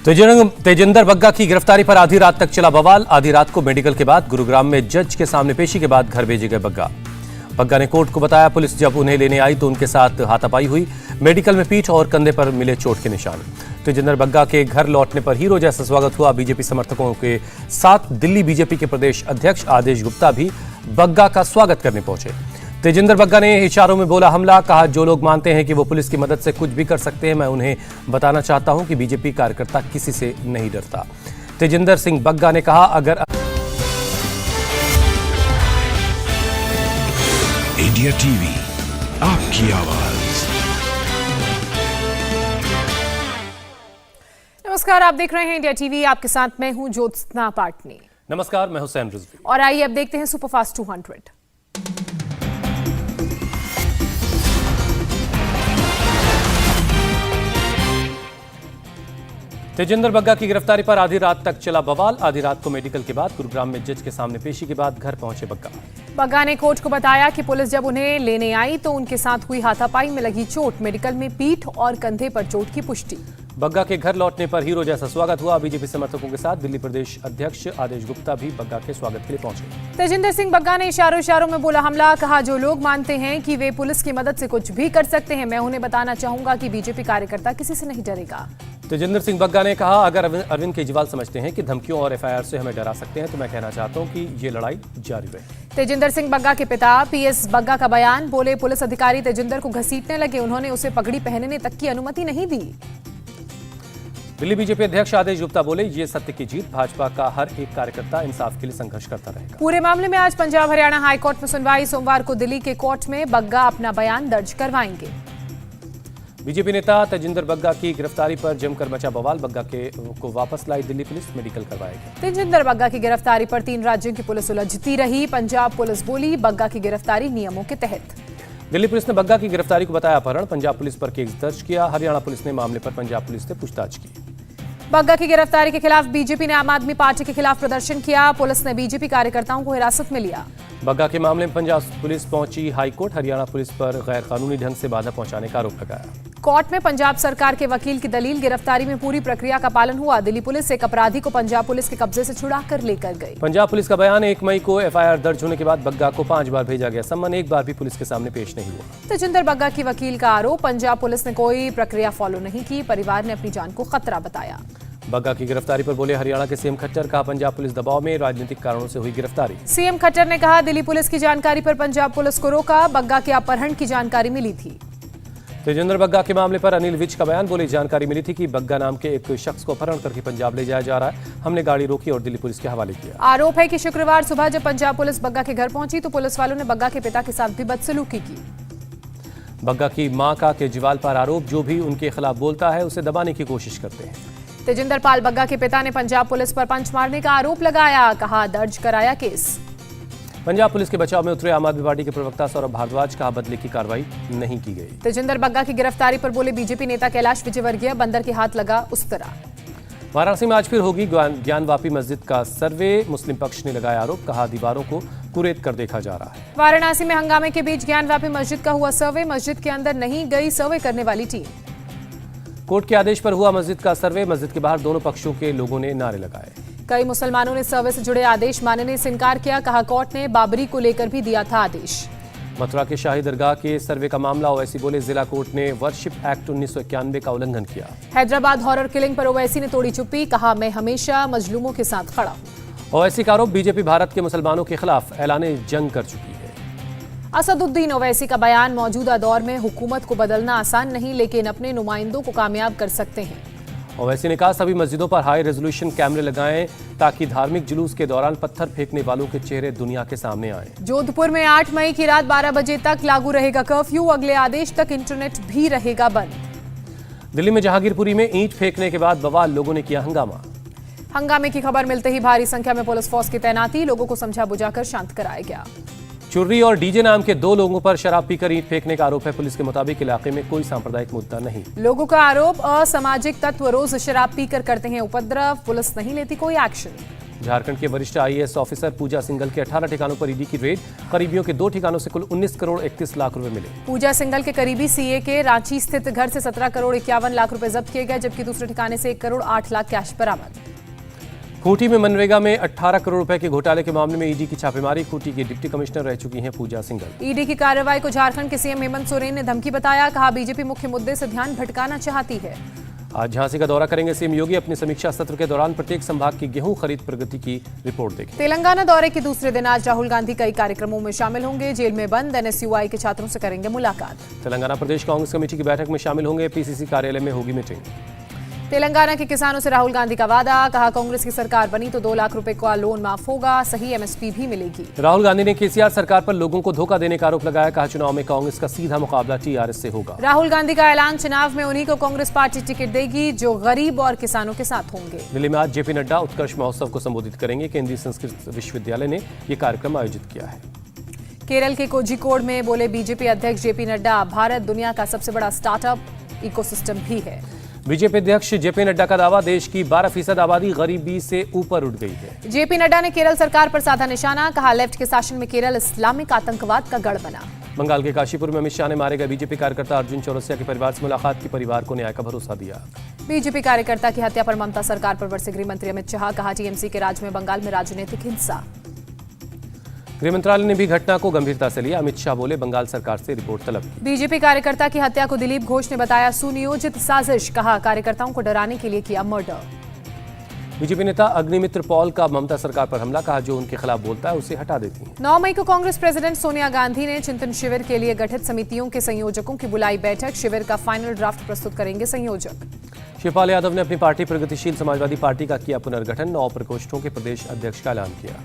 तेजिंदर बग्गा की गिरफ्तारी पर आधी रात तक चला बवाल। आधी रात को मेडिकल के बाद गुरुग्राम में जज के सामने पेशी के बाद घर भेजे गए बग्गा ने कोर्ट को बताया, पुलिस जब उन्हें लेने आई तो उनके साथ हाथापाई हुई। मेडिकल में पीठ और कंधे पर मिले चोट के निशान। तेजिंदर बग्गा के घर लौटने पर हीरो जैसा स्वागत हुआ। बीजेपी समर्थकों के साथ दिल्ली बीजेपी के प्रदेश अध्यक्ष आदेश गुप्ता भी बग्गा का स्वागत करने पहुंचे। तेजिंदर बग्गा ने इशारों में बोला हमला, कहा जो लोग मानते हैं कि वो पुलिस की मदद से कुछ भी कर सकते हैं, मैं उन्हें बताना चाहता हूं कि बीजेपी कार्यकर्ता किसी से नहीं डरता। तेजिंदर सिंह बग्गा ने कहा, अगर इंडिया टीवी आपकी आवाज। नमस्कार, आप देख रहे हैं इंडिया टीवी। आपके साथ मैं हूं ज्योत्सना पाटनी। नमस्कार, मैं हुसैन रिजवी। और आइए अब देखते हैं सुपरफास्ट 200। तेजिंदर बग्गा की गिरफ्तारी पर आधी रात तक चला बवाल। आधी रात को मेडिकल के बाद गुरुग्राम में जज के सामने पेशी के बाद घर पहुंचे बग्गा ने कोर्ट को बताया कि पुलिस जब उन्हें लेने आई तो उनके साथ हुई हाथापाई में लगी चोट, मेडिकल में पीठ और कंधे पर चोट की पुष्टि। बग्गा के घर लौटने पर हीरो जैसा स्वागत हुआ। बीजेपी समर्थकों के साथ दिल्ली प्रदेश अध्यक्ष आदेश गुप्ता भी बग्गा के स्वागत के लिए पहुंचे। तेजिंदर सिंह बग्गा ने इशारों में बोला हमला, कहा जो लोग मानते हैं कि वे पुलिस की मदद से कुछ भी कर सकते हैं, मैं उन्हें बताना चाहूंगा कि बीजेपी कार्यकर्ता किसी से नहीं डरेगा। तेजिंदर सिंह बग्गा ने कहा, अगर अरविंद केजरीवाल समझते हैं कि धमकियों और एफआईआर से हमें डरा सकते हैं तो मैं कहना चाहता हूं कि ये लड़ाई जारी रहे। तेजिंदर सिंह बग्गा के पिता पीएस बग्गा का बयान, बोले पुलिस अधिकारी तेजिंदर को घसीटने लगे, उन्होंने उसे पगड़ी पहनने तक की अनुमति नहीं दी। दिल्ली बीजेपी अध्यक्ष आदेश गुप्ता बोले, ये सत्य की जीत, भाजपा का हर एक कार्यकर्ता इंसाफ के लिए संघर्ष करता रहेगा। पूरे मामले में आज पंजाब हरियाणा हाईकोर्ट में सुनवाई। सोमवार को दिल्ली के कोर्ट में बग्गा अपना बयान दर्ज करवाएंगे। बीजेपी नेता तेजिंदर बग्गा की गिरफ्तारी पर जमकर मचा बवाल। बग्गा को वापस लाई दिल्ली पुलिस, मेडिकल करवाएगी। तेजिंदर बग्गा की गिरफ्तारी पर 3 राज्यों की पुलिस उलझती रही। पंजाब पुलिस बोली बग्गा की गिरफ्तारी नियमों के तहत। दिल्ली पुलिस ने बग्गा की गिरफ्तारी को बताया अपहरण। पंजाब पुलिस पर केस दर्ज किया। हरियाणा पुलिस ने मामले पर पंजाब पुलिस से पूछताछ की। बग्गा की गिरफ्तारी के खिलाफ बीजेपी ने आम आदमी पार्टी के खिलाफ प्रदर्शन किया। पुलिस ने बीजेपी कार्यकर्ताओं को हिरासत में लिया। बग्गा के मामले में पंजाब पुलिस पहुंची हाईकोर्ट। हरियाणा पुलिस पर गैर कानूनी ढंग से बाधा पहुंचाने का आरोप लगाया। कोर्ट में पंजाब सरकार के वकील की दलील, गिरफ्तारी में पूरी प्रक्रिया का पालन हुआ। दिल्ली पुलिस एक अपराधी को पंजाब पुलिस के कब्जे से छुड़ाकर लेकर गई। पंजाब पुलिस का बयान, 1 मई को एफआईआर दर्ज होने के बाद बग्गा को 5 बार भेजा गया सम्मन, एक बार भी पुलिस के सामने पेश नहीं हुआ। तेजिंदर बग्गा की वकील का आरोप, पंजाब पुलिस ने कोई प्रक्रिया फॉलो नहीं की, परिवार ने अपनी जान को खतरा बताया। बग्गा की गिरफ्तारी पर बोले हरियाणा के सीएम खट्टर, कहा पंजाब पुलिस दबाव में, राजनीतिक कारणों से हुई गिरफ्तारी। सीएम खट्टर ने कहा दिल्ली पुलिस की जानकारी पर पंजाब पुलिस को रोका, बग्गा के अपहरण की जानकारी मिली थी। तेजिंदर बग्गा के मामले पर अनिल विज का बयान, बोले जानकारी मिली थी कि बग्गा नाम के एक शख्स को अपहरण करके पंजाब ले जाया जा रहा है, हमने गाड़ी रोकी और दिल्ली पुलिस के हवाले किया। आरोप है कि शुक्रवार सुबह जब पंजाब पुलिस बग्गा के घर पहुंची तो पुलिस वालों ने बग्गा के पिता के साथ भी बदसलूकी की। बग्गा की मां का केजरीवाल पर आरोप, जो भी उनके खिलाफ बोलता है उसे दबाने की कोशिश करते हैं। तेजिंदर पाल बग्गा के पिता ने पंजाब पुलिस पर पंच मारने का आरोप लगाया, कहा दर्ज कराया केस। पंजाब पुलिस के बचाव में उतरे आम आदमी पार्टी के प्रवक्ता सौरभ भारद्वाज, कहा बदले की कार्रवाई नहीं की गई। तेजिंदर बग्गा की गिरफ्तारी पर बोले बीजेपी नेता कैलाश विजयवर्गीय, बंदर के हाथ लगा उस तरह। वाराणसी में आज फिर होगी ज्ञानवापी मस्जिद का सर्वे, मुस्लिम पक्ष ने लगाया आरोप, कहा दीवारों को कुरेद कर देखा जा रहा है। वाराणसी में हंगामे के बीच ज्ञानवापी मस्जिद का हुआ सर्वे, मस्जिद के अंदर नहीं गई सर्वे करने वाली टीम। कोर्ट के आदेश पर हुआ मस्जिद का सर्वे, मस्जिद के बाहर दोनों पक्षों के लोगों ने नारे लगाए। कई मुसलमानों ने सर्वे से जुड़े आदेश मानने से इनकार किया, कहा कोर्ट ने बाबरी को लेकर भी दिया था आदेश। मथुरा के शाही दरगाह के सर्वे का मामला, ओवैसी बोले जिला कोर्ट ने वर्शिप एक्ट 1991 का उल्लंघन किया। हैदराबाद हॉरर किलिंग पर ओवैसी ने तोड़ी चुप्पी, कहा मैं हमेशा मजलूमों के साथ खड़ा हूं। ओवैसी का आरोप, बीजेपी भारत के मुसलमानों के खिलाफ ऐलाने जंग कर चुकी है। असदुद्दीन ओवैसी का बयान, मौजूदा दौर में हुकूमत को बदलना आसान नहीं, लेकिन अपने नुमाइंदों को कामयाब कर सकते हैं। ओवैसी ने कहा सभी मस्जिदों पर हाई रेजोल्यूशन कैमरे लगाएं ताकि धार्मिक जुलूस के दौरान पत्थर फेंकने वालों के चेहरे दुनिया के सामने आए। जोधपुर में 8 मई की रात 12 बजे तक लागू रहेगा कर्फ्यू, अगले आदेश तक इंटरनेट भी रहेगा बंद। दिल्ली में जहांगीरपुरी में ईंट फेंकने के बाद बवाल, लोगों ने किया हंगामा। हंगामे की खबर मिलते ही भारी संख्या में पुलिस फोर्स की तैनाती, लोगों को समझा बुझाकर शांत कराया गया। चुर्री और डीजे नाम के 2 लोगों पर शराब पीकर ईंट फेंकने का आरोप है। पुलिस के मुताबिक इलाके में कोई सांप्रदायिक मुद्दा नहीं। लोगों का आरोप, असामाजिक तत्व रोज शराब पीकर करते हैं उपद्रव, पुलिस नहीं लेती कोई एक्शन। झारखंड के वरिष्ठ आईएएस ऑफिसर पूजा सिंघल के 18 ठिकानों पर ईडी की रेड। करीबियों के 2 ठिकानों से कुल 19 करोड़ 31 लाख रुपए मिले। पूजा सिंघल के करीबी सीए के रांची स्थित घर से 17 करोड़ 51 लाख रुपए जब्त किए गए, जबकि दूसरे ठिकाने से 1 करोड़ 8 लाख कैश बरामद। खूंटी में मनरेगा में 18 करोड़ रुपए के घोटाले के मामले में ईडी की छापेमारी। खूंटी की डिप्टी कमिश्नर रह चुकी हैं पूजा सिंघल। ईडी की कार्रवाई को झारखंड के सीएम हेमंत सोरेन ने धमकी बताया, कहा बीजेपी मुख्य मुद्दे से ध्यान भटकाना चाहती है। आज झांसी का दौरा करेंगे सीएम योगी। अपनी समीक्षा सत्र के दौरान प्रत्येक संभाग की गेहूं खरीद प्रगति की रिपोर्ट देखें। तेलंगाना दौरे के दूसरे दिन आज राहुल गांधी कई कार्यक्रमों में शामिल होंगे। जेल में बंद एनएसयूआई के छात्रों से करेंगे मुलाकात। तेलंगाना प्रदेश कांग्रेस कमेटी की बैठक में शामिल होंगे। पीसीसी कार्यालय में होगी मीटिंग। तेलंगाना के किसानों से राहुल गांधी का वादा, कहा कांग्रेस की सरकार बनी तो 2 लाख रुपए का लोन माफ होगा, सही एमएसपी भी मिलेगी। राहुल गांधी ने केसीआर सरकार पर लोगों को धोखा देने का आरोप लगाया। कहा चुनाव में कांग्रेस का सीधा मुकाबला टीआरएस से होगा। राहुल गांधी का ऐलान, चुनाव में उन्हीं को कांग्रेस पार्टी टिकट देगी जो गरीब और किसानों के साथ होंगे। दिल्ली में आज जेपी नड्डा उत्कर्ष महोत्सव को संबोधित करेंगे। केंद्रीय संस्कृत विश्वविद्यालय ने यह कार्यक्रम आयोजित किया है। केरल के कोझिकोड में बोले बीजेपी अध्यक्ष जेपी नड्डा, भारत दुनिया का सबसे बड़ा स्टार्टअप इकोसिस्टम भी है। बीजेपी अध्यक्ष जेपी नड्डा का दावा, देश की 12% आबादी गरीबी से ऊपर उठ गई है। जेपी नड्डा ने केरल सरकार पर साधा निशाना, कहा लेफ्ट के शासन में केरल इस्लामिक आतंकवाद का गढ़ बना। बंगाल के काशीपुर में अमित शाह ने मारे गए बीजेपी कार्यकर्ता अर्जुन चौरसिया के परिवार से मुलाकात की। परिवार को न्याय का भरोसा दिया। बीजेपी कार्यकर्ता की हत्या पर ममता सरकार पर बरसे गृह मंत्री अमित शाह, कहा टीएमसी के राज में बंगाल में राजनीतिक हिंसा। गृह मंत्रालय ने भी घटना को गंभीरता से लिया। अमित शाह बोले बंगाल सरकार से रिपोर्ट तलब की। बीजेपी कार्यकर्ता की हत्या को दिलीप घोष ने बताया सुनियोजित साजिश, कहा कार्यकर्ताओं को डराने के लिए किया मर्डर। बीजेपी नेता अग्निमित्र पॉल का ममता सरकार पर हमला, कहा जो उनके खिलाफ बोलता है उसे हटा देती है। 9 मई को कांग्रेस प्रेसिडेंट सोनिया गांधी ने चिंतन शिविर के लिए गठित समितियों के संयोजकों की बुलाई बैठक। शिविर का फाइनल ड्राफ्ट प्रस्तुत करेंगे संयोजक। शिवपाल यादव ने अपनी पार्टी प्रगतिशील समाजवादी पार्टी का किया पुनर्गठन। 9 प्रकोष्ठों के प्रदेश अध्यक्ष का ऐलान किया।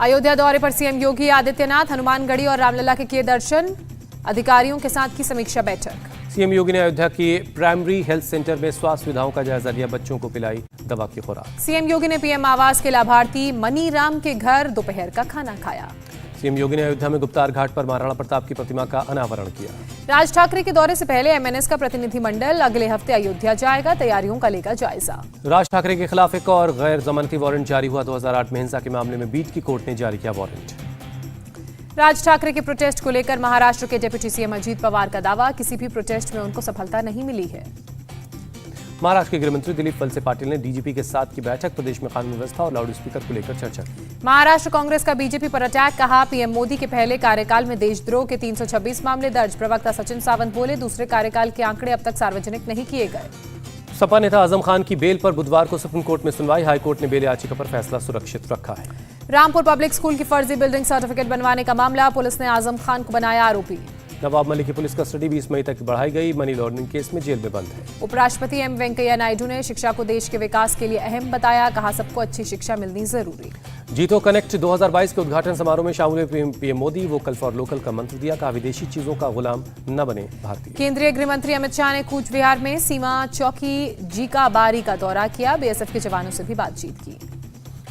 अयोध्या दौरे पर सीएम योगी आदित्यनाथ हनुमानगढ़ी और रामलला के किए दर्शन। अधिकारियों के साथ की समीक्षा बैठक। सीएम योगी ने अयोध्या के प्राइमरी हेल्थ सेंटर में स्वास्थ्य सुविधाओं का जायजा लिया। बच्चों को पिलाई दवा की खुराक। सीएम योगी ने पीएम आवास के लाभार्थी मनीराम के घर दोपहर का खाना खाया। सीएम योगी ने अयोध्या में गुप्तार घाट पर महाराणा प्रताप की प्रतिमा का अनावरण किया। राज ठाकरे के दौरे से पहले एमएनएस का प्रतिनिधिमंडल अगले हफ्ते अयोध्या जाएगा, तैयारियों का लेगा जायजा। राज ठाकरे के खिलाफ एक और गैर जमानती वारंट जारी हुआ। 2008 में हिंसा के मामले में बीट की कोर्ट ने जारी किया वारंट। राज ठाकरे के प्रोटेस्ट को लेकर महाराष्ट्र के डिप्टी सीएम अजीत पवार का दावा, किसी भी प्रोटेस्ट में उनको सफलता नहीं मिली है। महाराष्ट्र के गृहमंत्री दिलीप वलसे पाटिल ने डीजीपी के साथ की बैठक। प्रदेश में कानून व्यवस्था और लाउड स्पीकर को लेकर चर्चा की। महाराष्ट्र कांग्रेस का बीजेपी पर अटैक, कहा पीएम मोदी के पहले कार्यकाल में देशद्रोह के 326 मामले दर्ज। प्रवक्ता सचिन सावंत बोले दूसरे कार्यकाल के आंकड़े अब तक सार्वजनिक नहीं किए गए। सपा नेता आजम खान की बेल पर बुधवार को सुप्रीम कोर्ट में सुनवाई। हाईकोर्ट ने बेल याचिका पर फैसला सुरक्षित रखा है। रामपुर पब्लिक स्कूल की फर्जी बिल्डिंग सर्टिफिकेट बनवाने का मामला, पुलिस ने आजम खान को बनाया आरोपी। नवाब मलिक की पुलिस कस्टडी 20 मई तक बढ़ाई गई। मनी लॉन्ड्रिंग केस में जेल में बंद है। उपराष्ट्रपति एम वेंकैया नायडू ने शिक्षा को देश के विकास के लिए अहम बताया, कहा सबको अच्छी शिक्षा मिलनी जरूरी। जीतो कनेक्ट 2022 के उद्घाटन समारोह में शामिल हुए PM Modi vocal for local का मंत्र दिया। कहा विदेशी चीजों का गुलाम न बने भारतीय। केंद्रीय गृह मंत्री अमित शाह ने कूच बिहार में सीमा चौकी जीकाबारी का दौरा किया। बीएसएफ के जवानों से भी बातचीत की।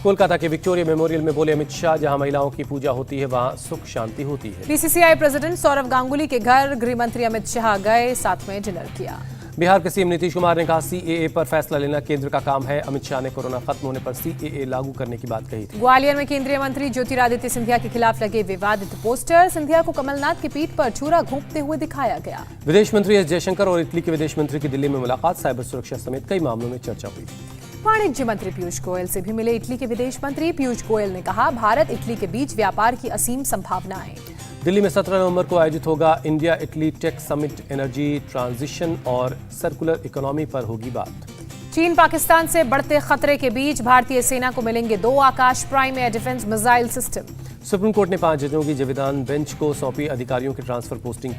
कोलकाता के विक्टोरिया मेमोरियल में बोले अमित शाह, जहां महिलाओं की पूजा होती है वहां सुख शांति होती है। बीसीसीआई प्रेसिडेंट सौरव गांगुली के घर गृह मंत्री अमित शाह गए, साथ में डिनर किया। बिहार के सीएम नीतीश कुमार ने कहा सीएए पर फैसला लेना केंद्र का काम है। अमित शाह ने कोरोना खत्म होने पर सीएए लागू करने की बात कही थी। ग्वालियर में केंद्रीय मंत्री ज्योतिरादित्य सिंधिया के खिलाफ लगे विवादित पोस्टर। सिंधिया को कमलनाथ की पीठ पर छुरा घोंपते हुए दिखाया गया। विदेश मंत्री एस जयशंकर और इटली के विदेश मंत्री की दिल्ली में मुलाकात। साइबर सुरक्षा समेत कई मामलों में चर्चा हुई। वाणिज्य मंत्री पीयूष गोयल से भी मिले इटली के विदेश मंत्री। पीयूष गोयल ने कहा भारत इटली के बीच व्यापार की असीम संभावनाएं। दिल्ली में 17 नवंबर को आयोजित होगा India Italy tech summit. Energy transition और सर्कुलर इकोनॉमी पर होगी बात। चीन पाकिस्तान से बढ़ते खतरे के बीच भारतीय सेना को मिलेंगे 2 Akash prime air defence missile system. Supreme court ने 5 जजों की संविधान बेंच को सौंपी अधिकारियों की ट्रांसफर पोस्टिंग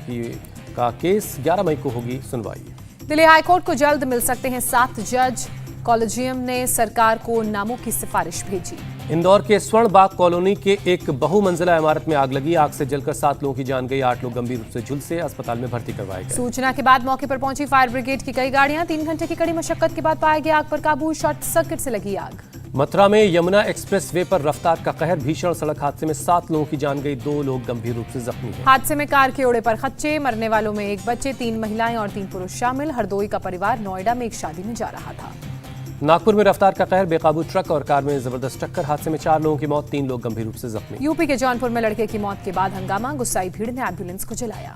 का केस। 11 मई को होगी सुनवाई। दिल्ली हाईकोर्ट को जल्द मिल सकते हैं 7 जज। कॉलेजियम ने सरकार को नामों की सिफारिश भेजी। इंदौर के स्वर्ण बाग कॉलोनी के एक बहुमंजिला इमारत में आग लगी। आग से जलकर 7 लोगों की जान गई। 8 लोग गंभीर रूप से झुलसे अस्पताल में भर्ती करवाए गए। सूचना के बाद मौके पर पहुंची फायर ब्रिगेड की कई गाड़ियां। 3 घंटे की कड़ी मशक्कत के बाद पाया गया आग पर काबू। शॉर्ट सर्किट से लगी आग। मथुरा में यमुना एक्सप्रेस वे पर रफ्तार का कहर। भीषण सड़क हादसे में 7 लोगों की जान गई। 2 लोग गंभीर रूप से जख्मी हैं। हादसे में कार के ओड़े पर खच्चे। मरने वालों में 1 बच्चे, 3 महिलाएं और 3 पुरुष शामिल। हरदोई का परिवार नोएडा में एक शादी में जा रहा था। नागपुर में रफ्तार का कहर, बेकाबू ट्रक और कार में जबरदस्त टक्कर, हादसे में 4 लोगों की मौत, 3 लोग गंभीर रूप से जख्मी। यूपी के जौनपुर में लड़के की मौत के बाद हंगामा, गुस्साई भीड़ ने एम्बुलेंस को जलाया।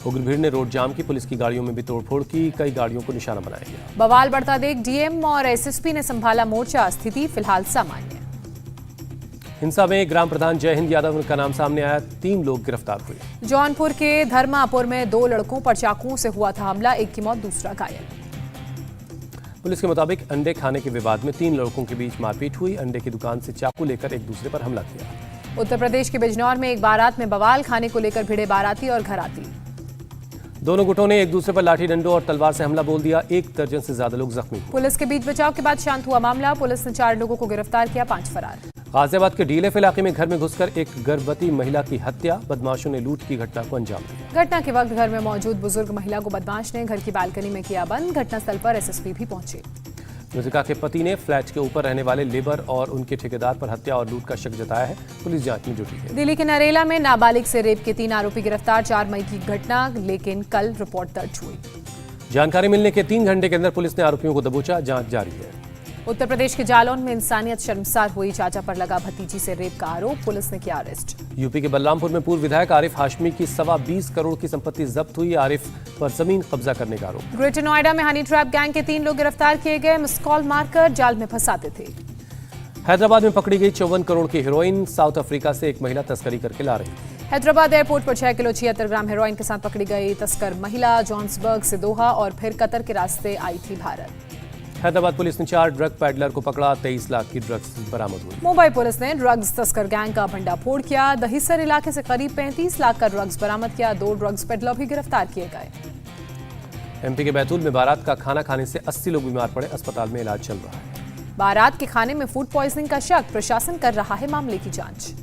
उग्र भीड़ ने रोड जाम की, पुलिस की गाड़ियों में भी तोड़फोड़ की, कई गाड़ियों को निशाना बनाया गया। बवाल बढ़ता देख डीएम और एसएसपी ने संभाला मोर्चा, स्थिति फिलहाल सामान्य। हिंसा में ग्राम प्रधान जय हिंद यादव का नाम सामने आया, 3 लोग गिरफ्तार हुए। जौनपुर के धर्मापुर में 2 लड़कों पर चाकुओं से हुआ था हमला, एक की मौत, दूसरा घायल। पुलिस के मुताबिक अंडे खाने के विवाद में 3 लड़कों के बीच मारपीट हुई, अंडे की दुकान से चाकू लेकर एक दूसरे पर हमला किया। उत्तर प्रदेश के बिजनौर में एक बारात में बवाल, खाने को लेकर भिड़े बाराती और घराती। दोनों गुटों ने एक दूसरे पर लाठी डंडों और तलवार से हमला बोल दिया, 1 दर्जन से ज्यादा लोग जख्मी हुए। पुलिस के बीच बचाव के बाद शांत हुआ मामला, पुलिस ने 4 लोगों को गिरफ्तार किया, 5 फरार। गाजियाबाद के डीएलएफ इलाके में घर में घुसकर एक गर्भवती महिला की हत्या, बदमाशों ने लूट की घटना को अंजाम दिया। घटना के वक्त घर में मौजूद बुजुर्ग महिला को बदमाश ने घर की बालकनी में किया बंद, घटनास्थल पर एसएसपी भी पहुंचे। मृतका के पति ने फ्लैट के ऊपर रहने वाले लेबर और उनके ठेकेदार पर हत्या और लूट का शक जताया है, पुलिस जांच में जुटी है। दिल्ली के नरेला में नाबालिग से रेप के 3 आरोपी गिरफ्तार, 4 मई की घटना, लेकिन कल रिपोर्ट दर्ज हुई। जानकारी मिलने के 3 घंटे के अंदर पुलिस ने आरोपियों को दबोचा, जांच जारी है। उत्तर प्रदेश के जालौन में इंसानियत शर्मसार हुई, चाचा पर लगा भतीजी से रेप का आरोप, पुलिस ने किया अरेस्ट। यूपी के बलरामपुर में पूर्व विधायक आरिफ हाशमी की 20 करोड़ की संपत्ति जब्त हुई, आरिफ पर जमीन कब्जा करने का आरोप। ग्रेटर नोएडा में हनी ट्रैप गैंग के 3 लोग गिरफ्तार किए गए, मिस कॉल मारकर जाल में फंसाते थे। हैदराबाद में पकड़ी गई 54 करोड़ की हेरोइन, साउथ अफ्रीका से एक महिला तस्करी करके ला रही थी। हैदराबाद एयरपोर्ट पर 6 किलो 76 ग्राम हेरोइन के साथ पकड़ी गई तस्कर महिला, जोहान्सबर्ग से दोहा और फिर कतर के रास्ते आई थी भारत। हैदराबाद पुलिस ने 4 ड्रग पैडलर को पकड़ा, 23 लाख की ड्रग्स बरामद हुई। मुंबई पुलिस ने ड्रग्स तस्कर गैंग का भंडाफोड़ किया, दहिसर इलाके से करीब 35 लाख का ड्रग्स बरामद किया, 2 ड्रग्स पेडलर भी गिरफ्तार किए गए। एमपी के बैतूल में बारात का खाना खाने से 80 लोग बीमार पड़े, अस्पताल में इलाज चल रहा है। बारात के खाने में फूड पॉइजनिंग का शक, प्रशासन कर रहा है मामले की जांच।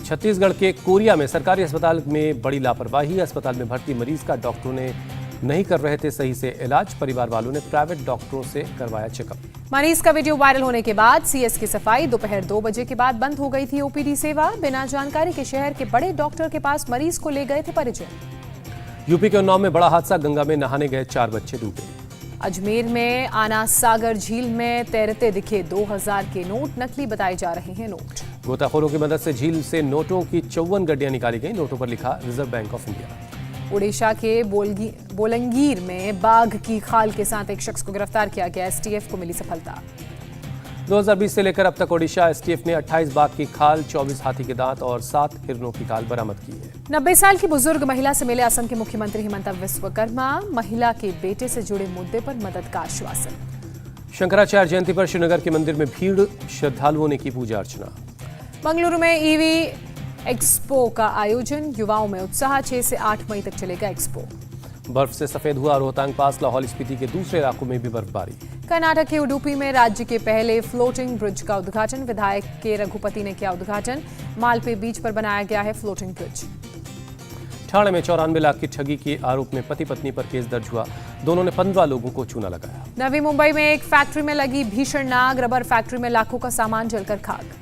छत्तीसगढ़ के कोरिया में सरकारी अस्पताल में बड़ी लापरवाही, अस्पताल में भर्ती मरीज का डॉक्टरों ने नहीं कर रहे थे सही से इलाज, परिवार वालों ने प्राइवेट डॉक्टरों से करवाया चेकअप। मरीज का वीडियो वायरल होने के बाद सीएस की सफाई, दोपहर 2 बजे के बाद बंद हो गई थी ओपीडी सेवा, बिना जानकारी के शहर के बड़े डॉक्टर के पास मरीज को ले गए थे परिजन। यूपी के उन्नाव में बड़ा हादसा, गंगा में नहाने गए 4 बच्चे डूबे। अजमेर में आना सागर झील में तैरते दिखे 2000 के नोट, नकली बताए जा रहे हैं नोट। गोताखोरों की मदद से झील से नोटों की 54 गड्डियां निकाली गई, नोटों पर लिखा reserve bank of India. Odisha के बोलंगीर में बाघ की खाल के साथ एक शख्स को गिरफ्तार किया गया, एसटीएफ को मिली सफलता। 2020 से लेकर अब तक ओडिशा एसटीएफ ने 28 बाघ की खाल, 24 हाथी के दांत और 7 हिरणों की खाल बरामद की है। 90 साल की बुजुर्ग महिला से मिले असम के मुख्यमंत्री हिमंता विश्वकर्मा, महिला के बेटे से जुड़े मुद्दे पर मदद का आश्वासन। शंकराचार्य जयंती पर श्रीनगर के मंदिर में भीड़, श्रद्धालुओं ने की पूजा अर्चना। मंगलुरु में ईवी एक्सपो का आयोजन, युवाओं में उत्साह, 6 से 8 मई तक चलेगा एक्सपो। बर्फ से सफेद हुआ रोहतांग पास, लाहौल स्पीति के दूसरे इलाकों में भी बर्फबारी। कर्नाटक के उडुपी में राज्य के पहले फ्लोटिंग ब्रिज का उद्घाटन, विधायक के रघुपति ने किया उद्घाटन, मालपे बीच पर बनाया गया है फ्लोटिंग ब्रिज। ठाणे में 94 लाख की ठगी के आरोप में पति पत्नी पर केस दर्ज हुआ, दोनों ने 15 लोगों को चूना लगाया। नवी मुंबई में एक फैक्ट्री में लगी भीषण आग, रबर फैक्ट्री में लाखों का सामान जलकर खाक।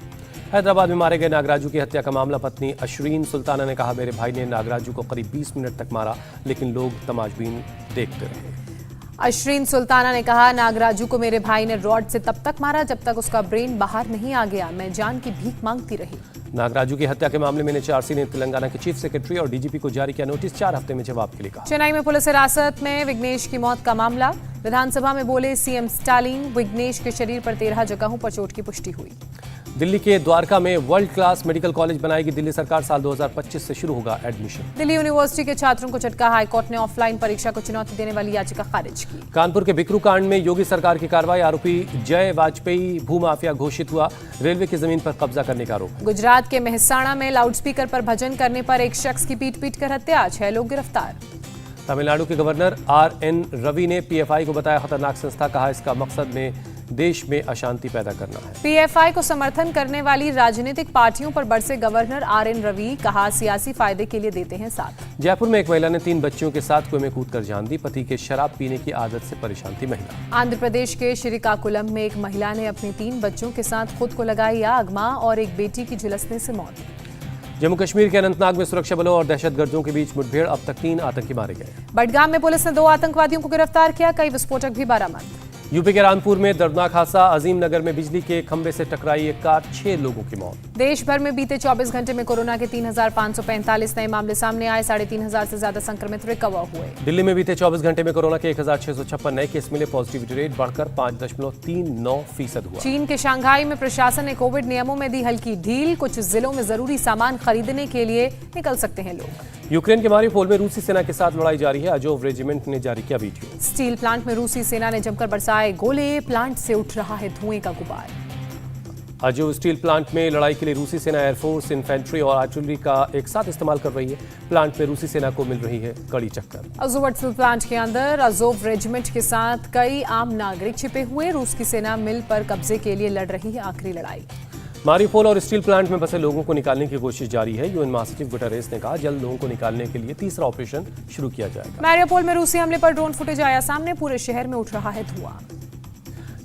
हैदराबाद में मारे गए नागराजू की हत्या का मामला, पत्नी अशरीन सुल्ताना ने कहा, मेरे भाई ने नागराजू को करीब 20 मिनट तक मारा, लेकिन लोग तमाशबीन देखते रहे। अशरीन सुल्ताना ने कहा, नागराजू को मेरे भाई ने रॉड से तब तक मारा जब तक उसका ब्रेन बाहर नहीं आ गया, मैं जान की भीख मांगती रही। नागराजू की हत्या के मामले में एनएचआरसी ने तेलंगाना के चीफ सेक्रेटरी और डीजीपी को जारी किया नोटिस, 4 हफ्ते में जवाब के लिए कहा। चेन्नई में पुलिस हिरासत में विघ्नेश की मौत का मामला, विधानसभा में बोले सीएम स्टालिन, विघ्नेश के शरीर पर 13 जगहों पर चोट की पुष्टि हुई। दिल्ली के द्वारका में वर्ल्ड क्लास मेडिकल कॉलेज बनाएगी दिल्ली सरकार, साल 2025 से शुरू होगा एडमिशन। दिल्ली यूनिवर्सिटी के छात्रों को झटका, हाईकोर्ट ने ऑफलाइन परीक्षा को चुनौती देने वाली याचिका खारिज की। कानपुर के बिकरू कांड में योगी सरकार की कार्रवाई, आरोपी जय वाजपेयी भूमाफिया घोषित हुआ, रेलवे की जमीन पर कब्जा करने का आरोप। गुजरात के मेहसाणा में लाउडस्पीकर पर भजन करने पर एक शख्स की पीट कर हत्या, 6 लोग गिरफ्तार। तमिलनाडु के गवर्नर आरएन रवि ने पीएफआई को बताया खतरनाक संस्था, कहा इसका मकसद में देश में अशांति पैदा करना है। पीएफआई को समर्थन करने वाली राजनीतिक पार्टियों पर बरसे गवर्नर आरएन रवि, कहा सियासी फायदे के लिए देते हैं साथ। जयपुर में एक महिला ने 3 बच्चियों के साथ कुएं में कूदकर जान दी, पति के शराब पीने की आदत से परेशान थी महिला। आंध्र प्रदेश के श्रीकाकुलम में एक महिला ने अपने 3 बच्चों के साथ खुद को लगाई आग, मां और एक बेटी की झुलसने से मौत। जम्मू कश्मीर के अनंतनाग में सुरक्षा बलों और दहशतगर्दों के बीच मुठभेड़, अब तक 3 आतंकी मारे गए। बडगाम में पुलिस ने 2 आतंकवादियों को गिरफ्तार किया, कई विस्फोटक भी बरामद। यूपी के रामपुर में दर्दनाक हादसा, अजीम नगर में बिजली के खंभे से टकराई एक कार, 6 लोगों की मौत। देश भर में बीते 24 घंटे में कोरोना के 3,545 नए मामले सामने आए, 3,500 से ज्यादा संक्रमित रिकवर हुए। दिल्ली में बीते 24 घंटे में कोरोना के 1,656 नए केस मिले, पॉजिटिविटी रेट बढ़कर 5.39% हुआ। चीन के शंघाई में प्रशासन ने कोविड नियमों में दी हल्की ढील, कुछ जिलों में जरूरी सामान खरीदने के लिए निकल सकते हैं लोग। यूक्रेन के मारियोपोल में रूसी सेना के साथ लड़ाई जारी है, अजोव रेजिमेंट ने जारी किया वीडियो। स्टील प्लांट में रूसी सेना ने जमकर बरसाए गोले, प्लांट से उठ रहा है धुएं का गुबार। अजोव स्टील प्लांट में लड़ाई के लिए रूसी सेना एयरफोर्स, इन्फेंट्री और आर्टिलरी का एक साथ इस्तेमाल कर रही है। प्लांट में रूसी सेना को मिल रही है कड़ी टक्कर। अजोव स्टील प्लांट के अंदर अजोव रेजिमेंट के साथ कई आम नागरिक छिपे हुए, रूस की सेना मिल पर कब्जे के लिए लड़ रही है आखिरी लड़ाई। मारियोपोल और स्टील प्लांट में फंसे लोगों को निकालने की कोशिश जारी है। यूएन महासचिव गुटेरेस ने कहा, जल्द लोगों को निकालने के लिए तीसरा ऑपरेशन शुरू किया जाएगा। मारियोपोल में रूसी हमले पर ड्रोन फुटेज आया सामने, पूरे शहर में उठ रहा है धुआं।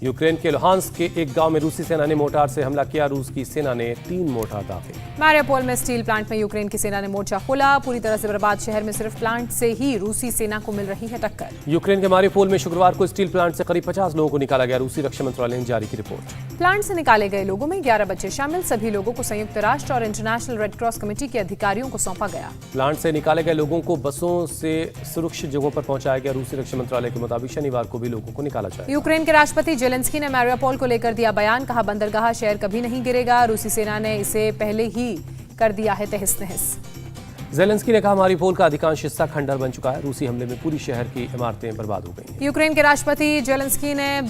यूक्रेन के लुहांस्क के एक गांव में रूसी सेना ने मोर्टार से हमला किया, रूस की सेना ने 3 मोर्टार दागे। मारियोपोल में स्टील प्लांट में यूक्रेन की सेना ने मोर्चा खोला, पूरी तरह से बर्बाद शहर में सिर्फ प्लांट से ही रूसी सेना को मिल रही है टक्कर। यूक्रेन के मारियोपोल में शुक्रवार को स्टील प्लांट से करीब 50 लोगों को निकाला गया, रूसी रक्षा मंत्रालय ने जारी की रिपोर्ट। प्लांट से निकाले गए लोगों में 11 बच्चे शामिल, सभी लोगों को संयुक्त राष्ट्र और इंटरनेशनल रेड क्रॉस कमेटी के अधिकारियों को सौंपा गया। प्लांट से निकाले गए लोगों को बसों से सुरक्षित जगहों पर पहुंचाया गया। रूसी रक्षा मंत्रालय के मुताबिक शनिवार को भी लोगों को निकाला जाएगा। यूक्रेन के राष्ट्रपति जेलेंस्की ने मारियोपोल को लेकर दिया बयान, कहा बंदरगाह शहर कभी नहीं गिरेगा, रूसी सेना ने इसे पहले ही कर दिया है तहस नहस। जेलेंस्की ने कहा, मारियोपोल का अधिकांश हिस्सा खंडर बन चुका है, रूसी हमले में पूरी शहर की इमारतें बर्बाद हो गई हैं। यूक्रेन के राष्ट्रपति जेलेंस्की ने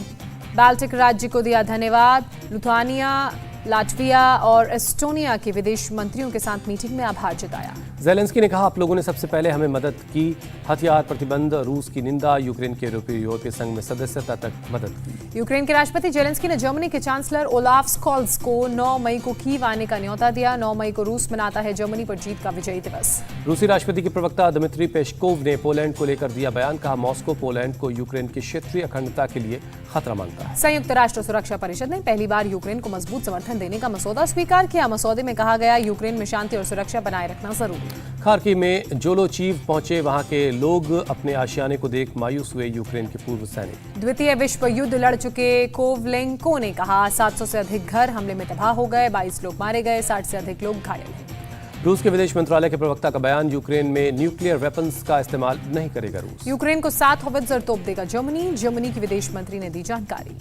बाल्टिक राज्य को दिया धन्यवाद, लिथुआनिया, लाटविया और एस्टोनिया के विदेश मंत्रियों के साथ मीटिंग में आभार जताया। जेलेंस्की ने कहा, आप लोगों ने सबसे पहले हमें मदद की, हथियार प्रतिबंध, रूस की निंदा, यूक्रेन के यूरोपीय संघ में सदस्यता तक मदद की। यूक्रेन के राष्ट्रपति जेलेंस्की ने जर्मनी के चांसलर ओलाफ स्कॉल्स को 9 मई को कीव आने का न्योता दिया। 9 मई को रूस मनाता है जर्मनी पर जीत का विजयी दिवस। रूसी राष्ट्रपति के प्रवक्ता दिमित्री पेस्कोव ने पोलैंड को लेकर दिया बयान, कहा मॉस्को पोलैंड को यूक्रेन की क्षेत्रीय अखंडता के लिए खतरा मानता है। संयुक्त राष्ट्र सुरक्षा परिषद ने पहली बार यूक्रेन को मजबूत समर्थन देने का मसौदा स्वीकार किया। मसौदे में कहा गया, यूक्रेन में शांति और सुरक्षा बनाए रखना जरूरी। खार्किव में जोलोचीव पहुंचे वहां के लोग अपने आशियाने को देख मायूस हुए यूक्रेन के पूर्व सैनिक। द्वितीय विश्व युद्ध लड़ चुके कोवलेंको ने कहा, 700 से अधिक घर हमले में तबाह हो गए, 22 लोग मारे गए, 60 से अधिक लोग घायल हैं। रूस के विदेश मंत्रालय के प्रवक्ता का बयान, यूक्रेन में न्यूक्लियर वेपन्स का इस्तेमाल नहीं करेगा रूस। यूक्रेन को 7 होवित्जर तोप देगा जर्मनी की विदेश मंत्री ने दी जानकारी।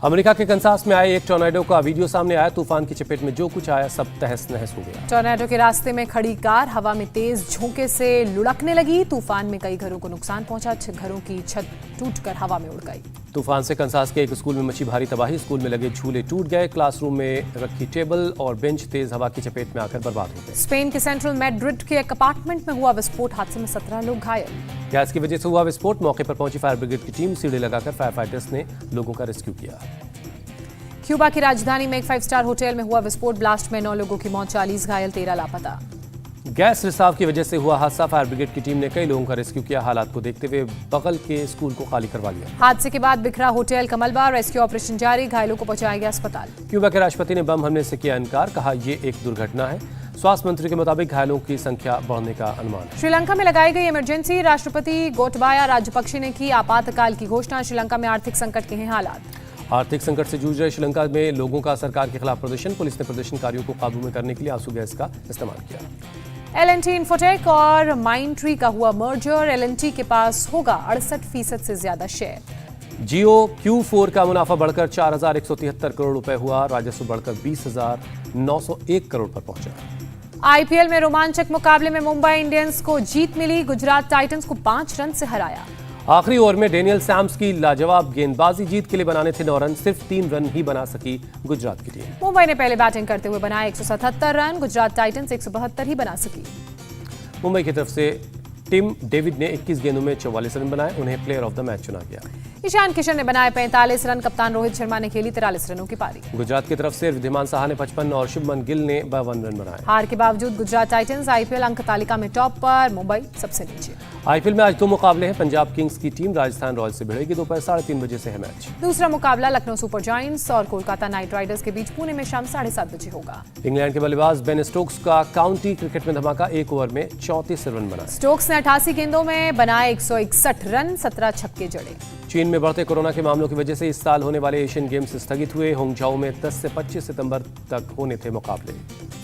अमेरिका के कंसास में आए एक टॉर्नेडो का वीडियो सामने आया, तूफान की चपेट में जो कुछ आया सब तहस नहस हो गया। टॉर्नेडो के रास्ते में खड़ी कार हवा में तेज झोंके से लुढ़कने लगी, तूफान में कई घरों को नुकसान पहुंचा, घरों की छत टूटकर हवा में उड़ गई। तूफान से कंसास के एक स्कूल में मची भारी तबाही, स्कूल में लगे झूले टूट गए, क्लासरूम में रखी टेबल और बेंच तेज हवा की चपेट में आकर बर्बाद हो गए। स्पेन के सेंट्रल मैड्रिड के एक अपार्टमेंट में हुआ विस्फोट, हादसे में 17 लोग घायल। गैस की वजह से हुआ विस्फोट, मौके पर पहुंची फायर ब्रिगेड की टीम, सीढ़ी लगाकर फायर फाइटर्स ने लोगों का रेस्क्यू किया। क्यूबा की राजधानी में एक 5 स्टार होटल में हुआ विस्फोट, ब्लास्ट में 9 लोगों की मौत, 40 घायल, 13 लापता। गैस रिसाव की वजह से हुआ हादसा, फायर ब्रिगेड की टीम ने कई लोगों का रेस्क्यू किया, हालात को देखते हुए बगल के स्कूल को खाली करवा लिया। हादसे के बाद बिखरा होटल का मलबा, रेस्क्यू ऑपरेशन जारी, घायलों को पहुंचाया गया अस्पताल। क्यूबा के राष्ट्रपति ने बम हमले से किया इनकार, कहा यह एक दुर्घटना है। स्वास्थ्य मंत्री के मुताबिक घायलों की संख्या बढ़ने का अनुमान है। श्रीलंका में लगाई गई इमरजेंसी, राष्ट्रपति गोटबाया राजपक्षे ने की आपातकाल की घोषणा, श्रीलंका में आर्थिक संकट के हैं हालात। आर्थिक संकट से जूझ रहे श्रीलंका में लोगों का सरकार के खिलाफ प्रदर्शन, पुलिस ने प्रदर्शनकारियों को काबू में करने के लिए आंसू गैस का इस्तेमाल किया। L&T इन्फोटेक और माइंडट्री का हुआ मर्जर, L&T के पास होगा 68% से ज्यादा शेयर। जियो Q4 का मुनाफा बढ़कर 4,173 करोड़ रुपए हुआ, राजस्व बढ़कर 20,901 करोड़ पर पहुंचा। IPL में रोमांचक मुकाबले में मुंबई इंडियंस को जीत मिली, गुजरात टाइटंस को 5 रन से हराया। आखिरी ओवर में डेनियल सैम्स की लाजवाब गेंदबाजी, जीत के लिए बनाने थे 9 रन, सिर्फ 3 रन ही बना सकी गुजरात की टीम। मुंबई ने पहले बैटिंग करते हुए बनाए 177 रन, गुजरात टाइटंस 172 ही बना सकी। मुंबई की तरफ से टिम डेविड ने 21 गेंदों में 44 रन बनाए, उन्हें प्लेयर ऑफ द मैच चुना गया। ईशान किशन ने बनाए 45 रन, कप्तान रोहित शर्मा ने खेली 43 रनों की पारी। गुजरात की तरफ से रिद्धिमान साहा ने 55 और शुभमन गिल ने 52 रन बनाए। हार के बावजूद गुजरात टाइटंस IPL अंक तालिका में टॉप पर, मुंबई सबसे नीचे। IPL में आज 2 मुकाबले हैं, पंजाब किंग्स की टीम राजस्थान रॉयल्स से भिड़ेगी, दोपहर 3:30 बजे से है मैच। दूसरा मुकाबला लखनऊ सुपर जायंट्स और कोलकाता नाइट राइडर्स के बीच पुणे में शाम 7:30 बजे होगा। इंग्लैंड के बल्लेबाज बेन स्टोक्स का काउंटी क्रिकेट में धमाका, 1 ओवर में 34 रन बनाए। स्टोक्स ने 88 गेंदों में बनाए 161 रन, 17 छक्के जड़े। चीन में बढ़ते कोरोना के मामलों की वजह से इस साल होने वाले एशियन गेम्स स्थगित हुए। होंगझाओ में 10 से 25 सितंबर तक होने थे मुकाबले।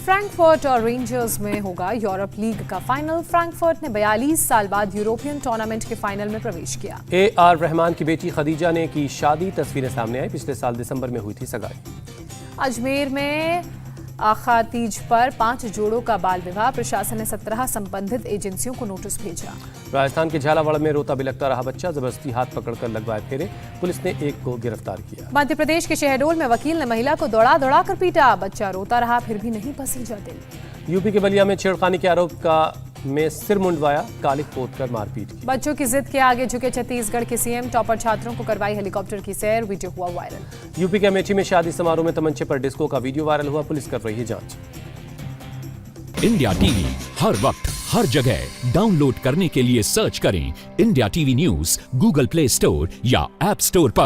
फ्रैंकफर्ट और रेंजर्स में होगा यूरोप लीग का फाइनल। फ्रैंकफर्ट ने 42 साल बाद यूरोपियन टूर्नामेंट के फाइनल में प्रवेश किया। AR रहमान की बेटी खदीजा ने की शादी, तस्वीरें सामने आई। पिछले साल दिसंबर में हुई थी सगाई। अजमेर में आखा तीज पर 5 जोड़ों का बाल विवाह। प्रशासन ने 17 संबंधित एजेंसियों को नोटिस भेजा। राजस्थान के झालावाड़ में रोता बिलखता रहा बच्चा, जबरदस्ती हाथ पकड़कर लगवाए फेरे। पुलिस ने एक को गिरफ्तार किया। मध्य प्रदेश के शहडोल में वकील ने महिला को दौड़ा दौड़ा कर पीटा। बच्चा रोता रहा, फिर भी नहीं पसीजा दिल। यूपी के बलिया में छेड़खानी के आरोप में सिर मुंडवाया, कालिख पोतकर मारपीट की। बच्चों की जिद के आगे झुके छत्तीसगढ़ के सीएम। टॉपर छात्रों को करवाई हेलीकॉप्टर की सैर, वीडियो हुआ वायरल। यूपी के अमेठी में शादी समारोह में तमंचे पर डिस्को का वीडियो वायरल हुआ। पुलिस कर रही है जांच। इंडिया टीवी हर वक्त हर जगह डाउनलोड करने के लिए सर्च करें India TV news Google play store या ऐप स्टोर पर।